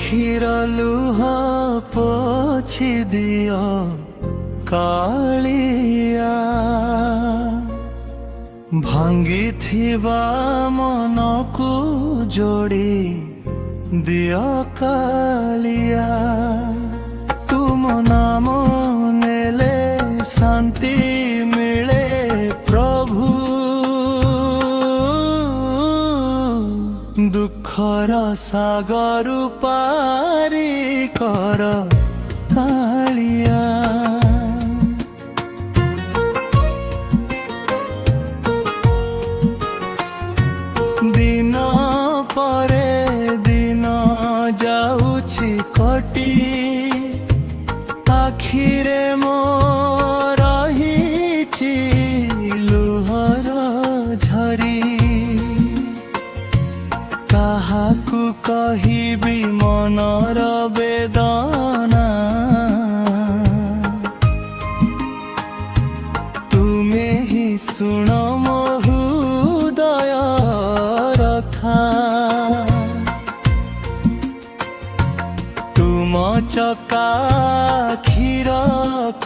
ଆଖିର ଲୁହ ପୋଛି ଦିଅ କାଳିଆ, ଭାଙ୍ଗିଥିବା ମନକୁ ଯୋଡ଼ି ଦିଅ କାଳିଆ। ତୁମ ନାମ ନେଲେ ଶାନ୍ତି ମିଳେ ପ୍ରଭୁ, ଦୁଃଖର ସାଗର ପାରି କର କାଳିଆ। ଦିନ ପରେ ଦିନ ଯାଉଛି କଟି, ଆଖିରେ ମୋ ରହିଛି ଲୁହର ଝରି। କାହାକୁ କହିବି ମନର ବେଦନା, ତୁମେ ହିଁ ଶୁଣ ମୋ ହୃଦୟ ରଥା। ତୁମ ଚକାକ୍ଷିର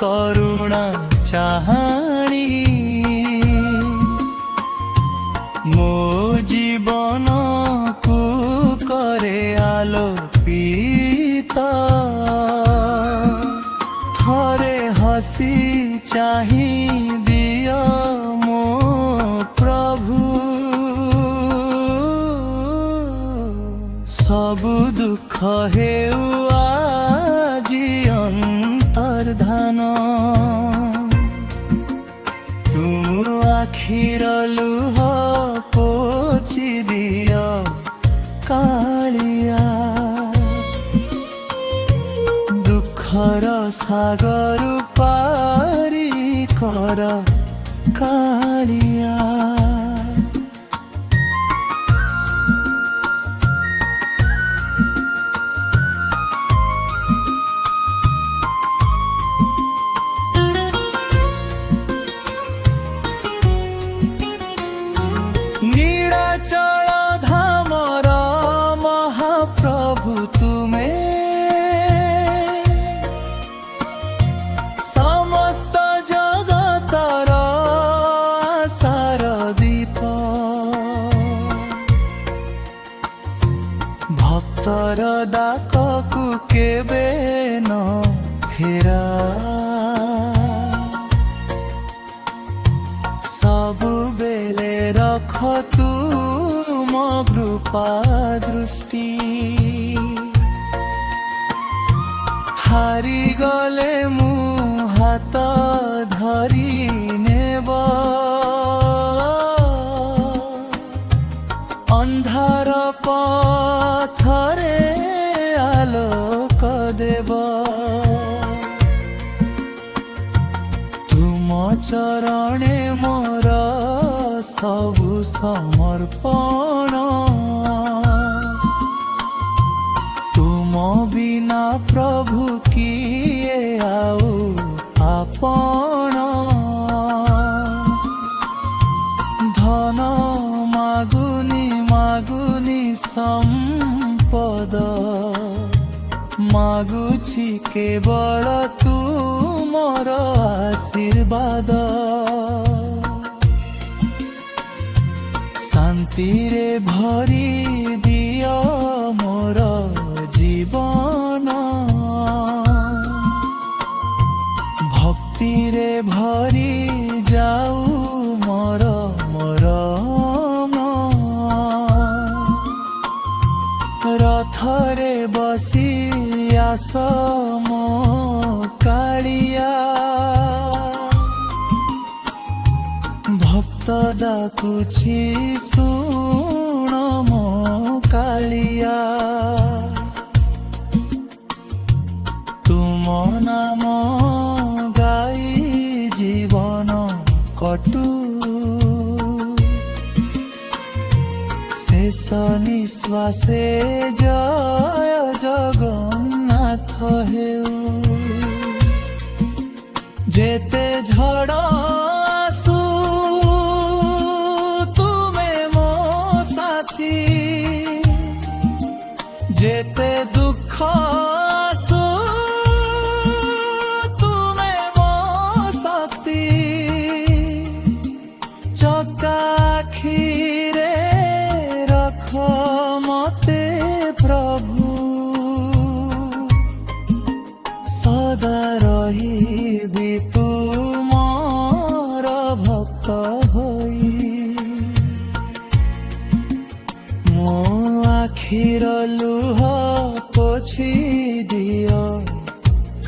କରୁଣା ଚାହାଣି, ମୋ ଜୀବନକୁ କରେ ଆଲୋକିତ। ଥରେ ହସି ଚାହିଁ ଦିଅ ମୋ ପ୍ରଭୁ, ସବୁ ଦୁଃଖ ହେଉ ଆଜି ଅନ୍ତର୍ଧାନ। ତୁମ ଆଖିର ଲୁହ ପୋଛି ଦିଅ କାଳିଆ, ଦୁଃଖର ସାଗର ପାରି କର କାଳିଆ। ନୀଳାଚଳ ଧାମର ମହାପ୍ରଭୁ ତୁମେ, ସମସ୍ତ ଜଗତର ଆଶାର ଦୀପ। ଭକ୍ତର ଡାକକୁ କେବେ ନ ଫେରା, ସବୁବେଳେ ରଖ ତୁମ କୃପା ଦୃଷ୍ଟି। ହାରିଗଲେ ମୁଁ ହାତ ଧରି ନେବ, ଅନ୍ଧାର ପଥରେ ଆଲୋକ ଦେବ। ତୁମ ଚରଣେ ମୋର ସବୁ ସମର୍ପଣ, ତୁମ ବିନା ପ୍ରଭୁ କିଏ ଆଉ ଆପଣ। ଧନ ମାଗୁନି ମାଗୁନି ସମ୍ପଦ, ମାଗୁଛି କେବଳ ତୁମର ଆଶୀର୍ବାଦ। ଶାନ୍ତିରେ ଭରି ଦିଅ ମୋର ଜୀବନ, ଭକ୍ତିରେ ଭରି ଯାଉ ମୋର ମରମ। ରଥରେ ବସି ଆସ ମୋ କାଳିଆ, ଭକ୍ତ ଡାକୁଛି ଶୁଣ ମୋ କାଳିଆ। ତୁମ ନାମ ଗାଇ ଜୀବନ କଟୁ, ଶେଷ ନିଶ୍ୱାସେ ଜୟ ଜଗନ୍ନାଥ ହେଉ। ଯେତେ ଝଡ଼ ଆସୁ ତୁମେ ମୋ ସାଥୀ, ଯେତେ ଦୁଃଖ ଚକାଖିରେ ରଖ ମତେ ପ୍ରଭୁ, ସଦା ରହିବି ତୁମର ଭକ୍ତ ହୋଇ। ମୋ ଆଖିର ଲୁହ ପୋଛି ଦିଅ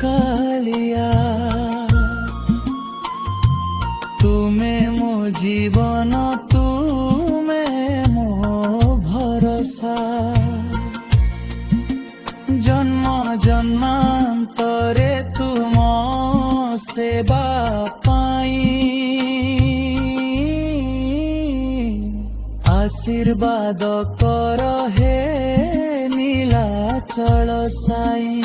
କାଳିଆ, ତୁମେ ମୋ ଜୀବନ, ତୁମେ ମୋ ଭରସା। ଜନ୍ମ ଜନ୍ମାନ୍ତରେ ତୁମ ସେବା ପାଇଁ ଆଶୀର୍ବାଦ କର ହେ ନୀଳାଚଳ ସାଇ।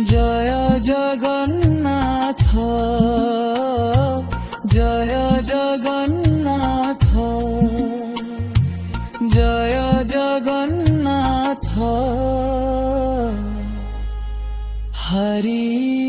ଜୟ ଜଗନ୍ନାଥ, ଜୟ ଜଗନ୍ନାଥ, জয় জগন্নাথ হরি।